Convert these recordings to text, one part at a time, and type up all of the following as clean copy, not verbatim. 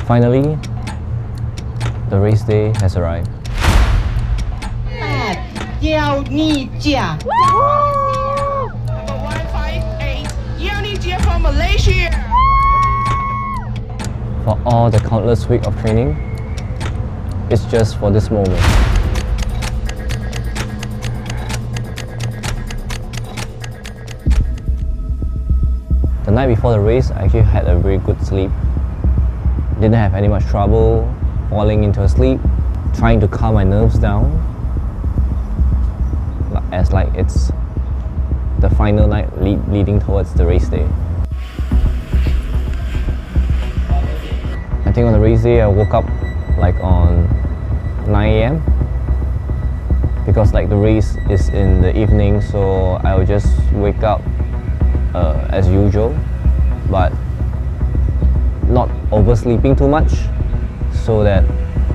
Finally, the race day has arrived. 叫 Ni Jia. Number 158, Ni Jia from Malaysia. For all the countless weeks of training, it's just for this moment. The night before the race, I actually had a very good sleep. Didn't have any much trouble falling into a sleep, trying to calm my nerves down, as like it's the final night leading towards the race day. I think on the race day I woke up like on 9 a.m. because like the race is in the evening, so I will just wake up as usual, but not oversleeping too much so that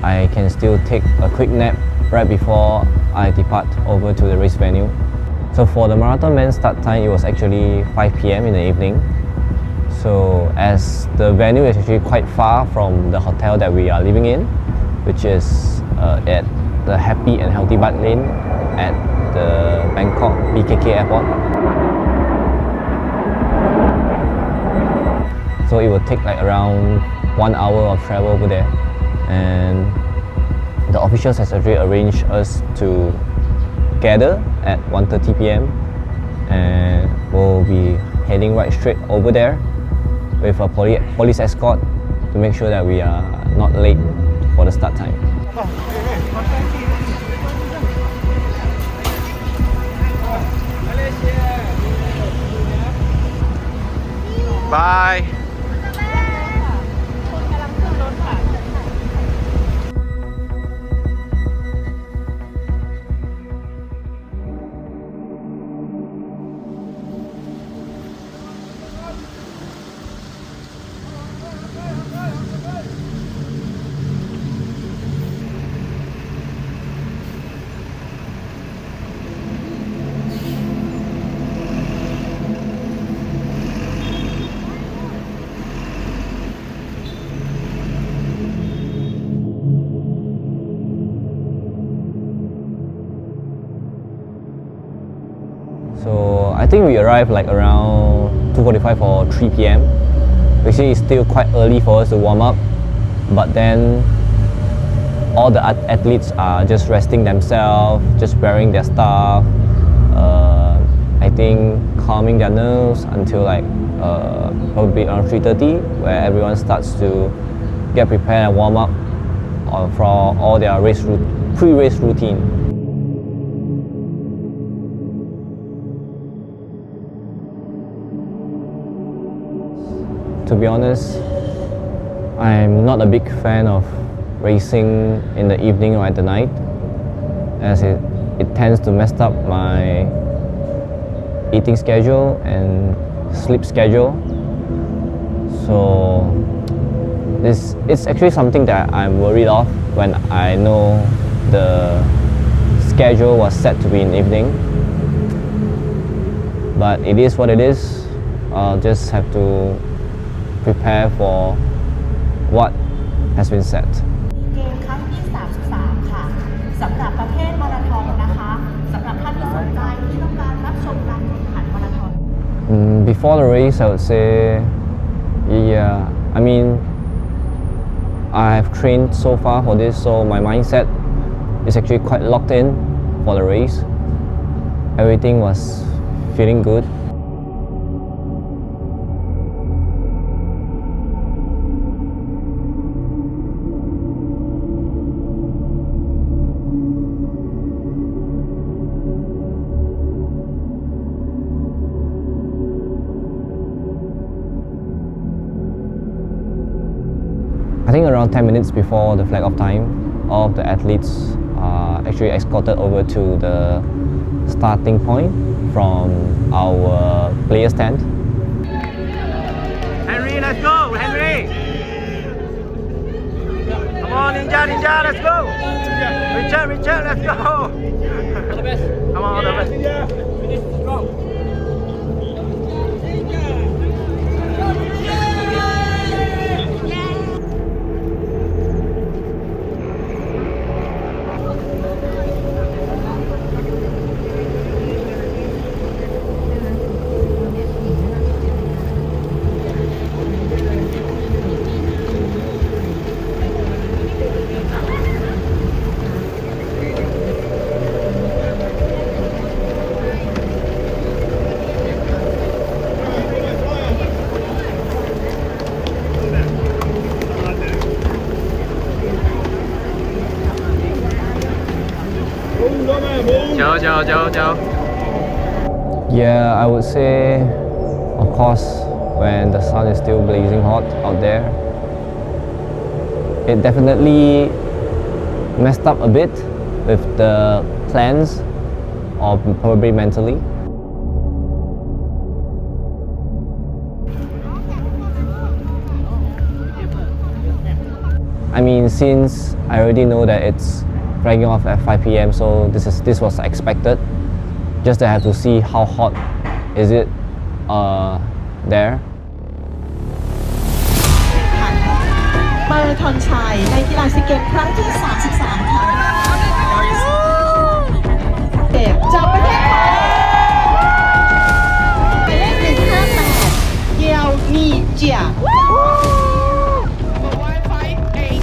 I can still take a quick nap right before I depart over to the race venue. So for the marathon men's start time, it was actually 5 p.m. in the evening. So as the venue is actually quite far from the hotel that we are living in, which is at the Happy and Healthy Bike Lane at the Bangkok BKK airport. So it will take like around 1 hour of travel over there, and the officials has actually arranged us to gather at 1:30 p.m. and we'll be heading right straight over there with a police escort to make sure that we are not late for the start time. Bye. So I think we arrived like around 2:45 or 3 p.m. Actually, it's still quite early for us to warm up, but then all the athletes are just resting themselves, just wearing their stuff. I think calming their nerves until like probably around 3:30, where everyone starts to get prepared and warm up for all their pre-race routine. To be honest, I'm not a big fan of racing in the evening or at the night, as it tends to mess up my eating schedule and sleep schedule. So it's actually something that I'm worried of when I know the schedule was set to be in the evening. But it is what it is. I'll just have to prepare for what has been set. เกมครั้งที่33ค่ะสำหรับประเภทมาราธอนนะคะสำหรับท่านที่สนใจที่ต้องการรับชมการแข่งขันมาราธอน Before the race, I would say, yeah, I mean, I've trained so far for this, so my mindset is actually quite locked in for the race. Everything was feeling good. I think around 10 minutes before the flag off time, all of the athletes are actually escorted over to the starting point from our player stand. Henry, let's go, Henry. Come on, Ninja, let's go. Richard, let's go. All the best. Come on, all the best. Finish strong. Ciao. Yeah, I would say, of course, when the sun is still blazing hot out there, it definitely messed up a bit with the plans, or probably mentally. I mean, since I already know that it's dragging off at 5 p.m, so this was expected. Just that I have to see how hot is it there. มาราธอนชายในกีฬาซีเกมส์ครั้งที่ 33 ค่ะเก็บจากประเทศไทยหมายเลข158 叫你家。 Number 158,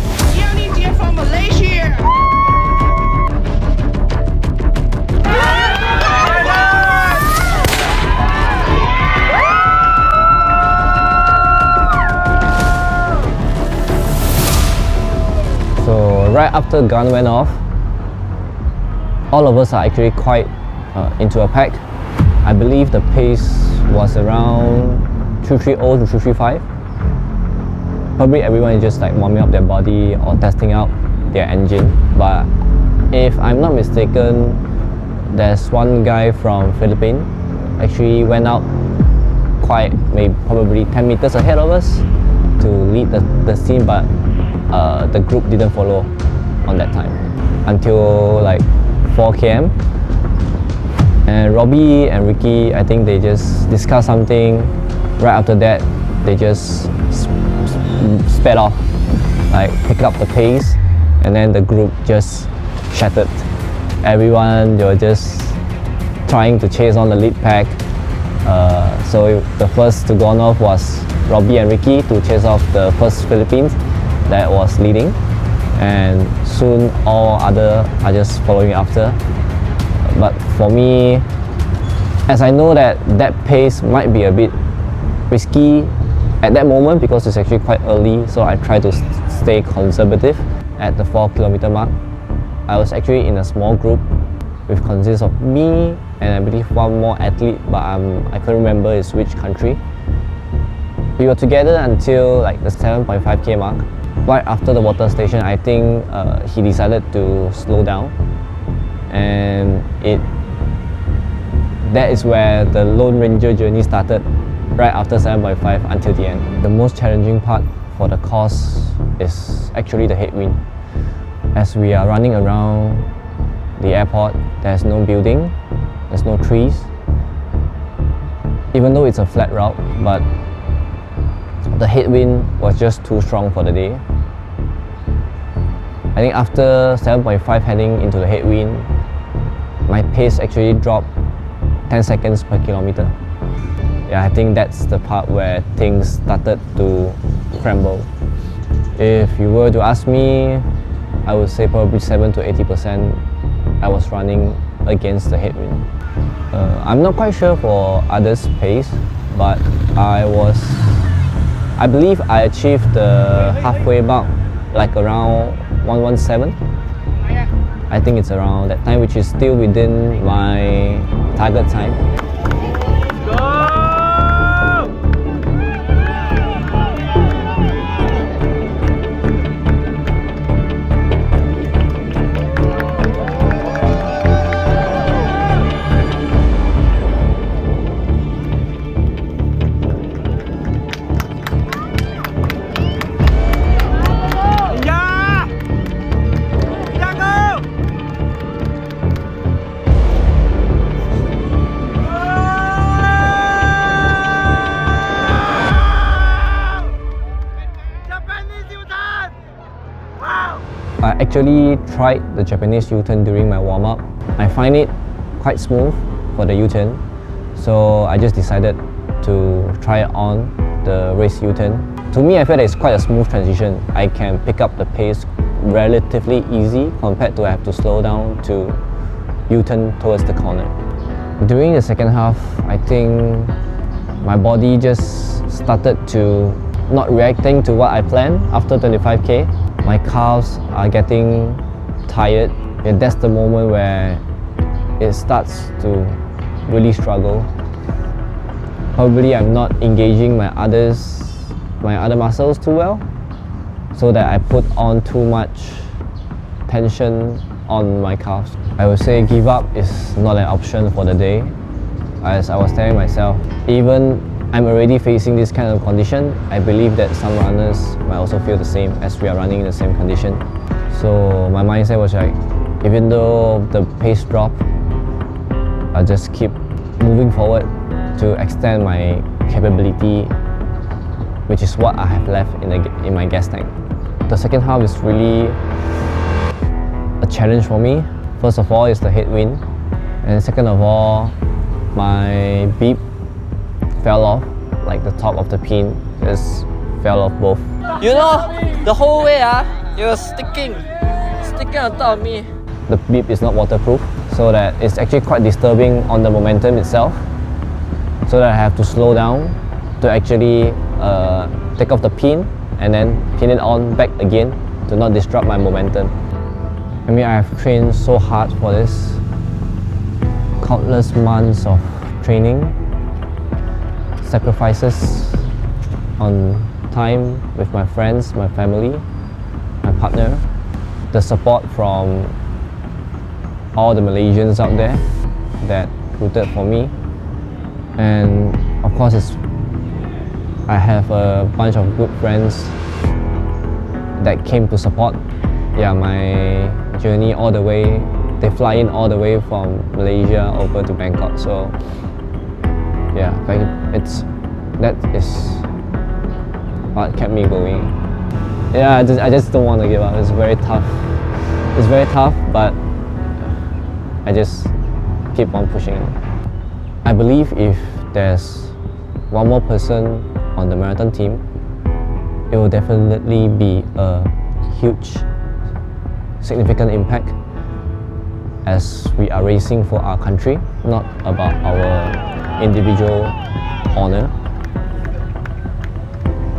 Ni Jia from Malaysia. So right after the gun went off, all of us are actually quite into a pack. I believe the pace was around 330 to 335. Probably everyone is just like warming up their body or testing out their engine. But if I'm not mistaken, there's one guy from Philippines actually went out quite probably 10 meters ahead of us to lead the scene, but the group didn't follow on that time until like 4 km. And Robbie and Ricky, I think they just discussed something. Right after that, they just sped off, like picked up the pace, and then the group just shattered. Everyone, they were just trying to chase on the lead pack. So the first to go on off was Robbie and Ricky to chase off the first Philippines that was leading, and soon all other are just following after. But for me, as I know that that pace might be a bit risky at that moment because it's actually quite early, so I try to stay conservative. At the 4 kilometer mark, I was actually in a small group which consists of me and I believe one more athlete, but I can't remember is which country. We were together until like the 7.5k mark. Right after the water station, I think he decided to slow down, and that is where the Lone Ranger journey started, right after 7.5 until the end. The most challenging part for the course is actually the headwind. As we are running around the airport, there's no building, there's no trees. Even though it's a flat route, but the headwind was just too strong for the day. I think after 7.5 heading into the headwind, my pace actually dropped 10 seconds per kilometer. Yeah, I think that's the part where things started to crumble. If you were to ask me, I would say probably 7 to 80% I was running against the headwind. I'm not quite sure for others' pace, but I believe I achieved the halfway mark like around 117. I think it's around that time, which is still within my target time. I actually tried the Japanese U-turn during my warm-up. I find it quite smooth for the U-turn, so I just decided to try it on the race U-turn. To me, I feel that it's quite a smooth transition. I can pick up the pace relatively easy compared to I have to slow down to U-turn towards the corner. During the second half, I think my body just started to not reacting to what I planned after 25k. My calves are getting tired, and that's the moment where it starts to really struggle. Probably I'm not engaging my other muscles too well, so that I put on too much tension on my calves. I would say give up is not an option for the day. As I was telling myself, even I'm already facing this kind of condition, I believe that some runners might also feel the same as we are running in the same condition. So my mindset was like, even though the pace drop, I'll just keep moving forward to extend my capability, which is what I have left in my gas tank. The second half is really a challenge for me. First of all is the headwind, and second of all, my beep fell off, like the top of the pin just fell off both. You know, the whole way it was sticking on top of me. The beep is not waterproof, so that it's actually quite disturbing on the momentum itself, so that I have to slow down to actually take off the pin and then pin it on back again to not disrupt my momentum. I mean, I have trained so hard for this, countless months of training, sacrifices on time with my friends, my family, my partner, the support from all the Malaysians out there that rooted for me, and of course I have a bunch of good friends that came to support my journey all the way. They fly in all the way from Malaysia over to Bangkok, so yeah, that is what kept me going. Yeah, I just don't want to give up. It's very tough, but I just keep on pushing. I believe if there's one more person on the marathon team, it will definitely be a huge, significant impact, as we are racing for our country, not about our individual honor.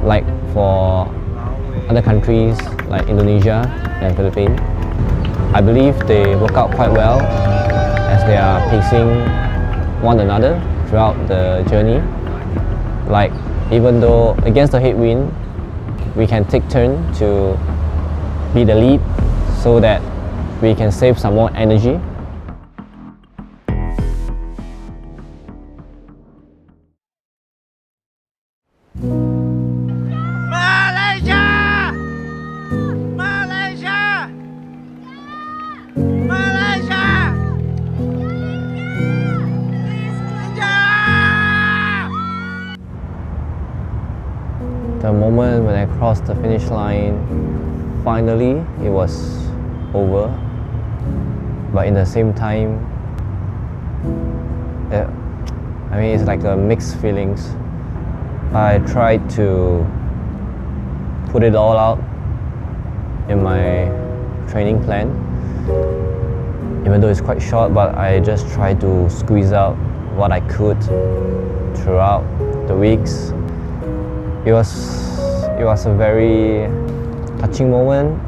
Like for other countries like Indonesia and Philippines, I believe they work out quite well as they are pacing one another throughout the journey. Like, even though against the headwind, we can take turn to be the lead so that we can save some more energy. The moment when I crossed the finish line, finally it was over. But in the same time, it's like a mixed feelings. I tried to put it all out in my training plan, even though it's quite short, but I just tried to squeeze out what I could throughout the weeks. It was a very touching moment.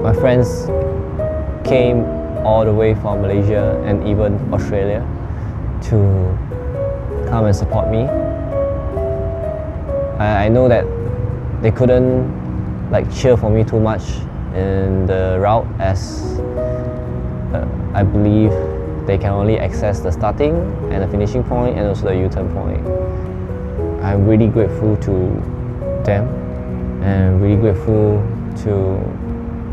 My friends came all the way from Malaysia and even Australia to come and support me. I know that they couldn't cheer for me too much in the route, as I believe they can only access the starting and the finishing point and also the U-turn point. I'm really grateful to them, and really grateful to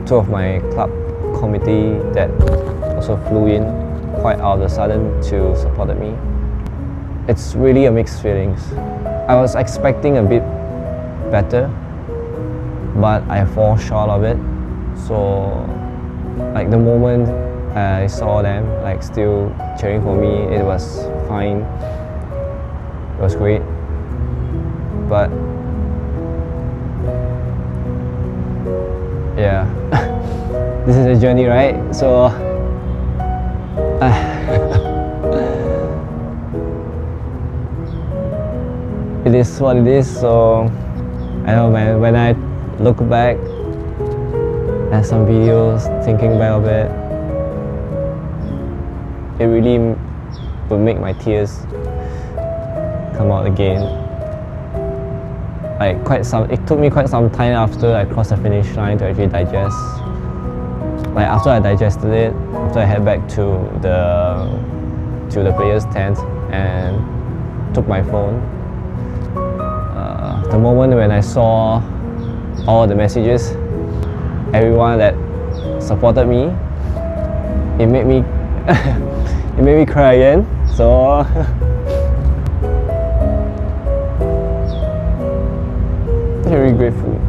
two of my club committee that also flew in quite out of the sudden to support me. It's really a mixed feelings. I was expecting a bit better, but I fall short of it. So the moment I saw them still cheering for me, it was fine. It was great. But yeah, this is a journey, right? So it is what it is. So I know, man, when I look back at some videos, thinking back of it, it really would make my tears come out again. It took me quite some time after I crossed the finish line to actually digest. Like after I digested it, after I head back to the players' tent and took my phone, the moment when I saw all the messages, everyone that supported me, it made me it made me cry again. So very grateful.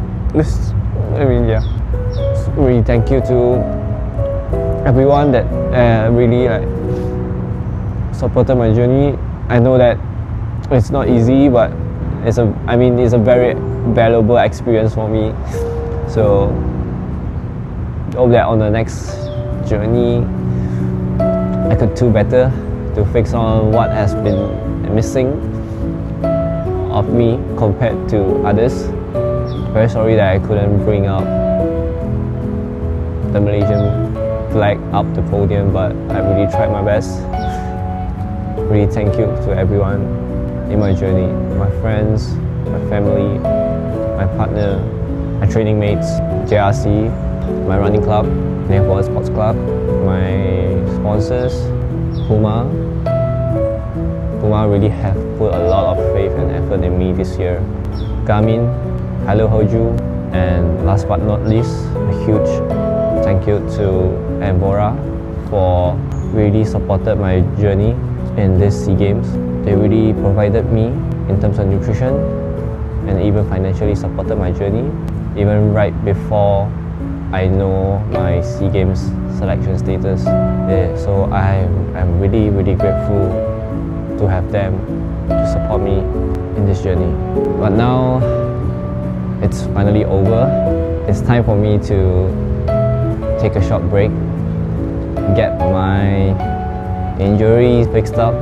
Really thank you to everyone that really supported my journey. I know that it's not easy, but it's a very valuable experience for me. So hope that on the next journey I could do better to fix on what has been missing of me compared to others. Very sorry that I couldn't bring up the Malaysian flag up the podium, but I really tried my best. Really thank you to everyone in my journey, my friends, my family, my partner, my training mates, JRC, my running club, Singapore Sports Club, my sponsors, Puma. Puma really have put a lot of faith and effort in me this year. Garmin, Hello Hoju, and last but not least, a huge thank you to Ambora for really supported my journey in this SEA Games. They really provided me in terms of nutrition and even financially supported my journey, even right before I know my SEA Games selection status. So I'm really grateful to have them to support me in this journey. But now it's finally over. It's time for me to take a short break, get my injury fixed up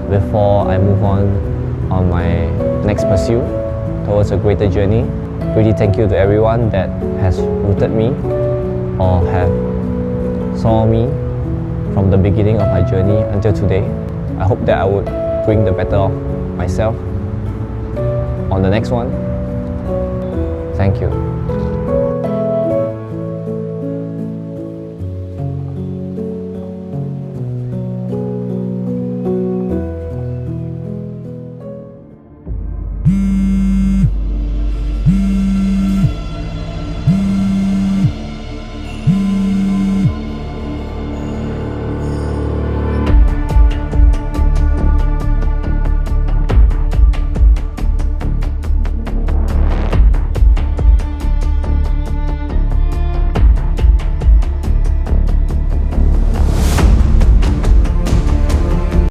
before I move on my next pursuit towards a greater journey. Really thank you to everyone that has rooted me or have saw me from the beginning of my journey until today. I hope that I would bring the better of myself on the next one. Thank you.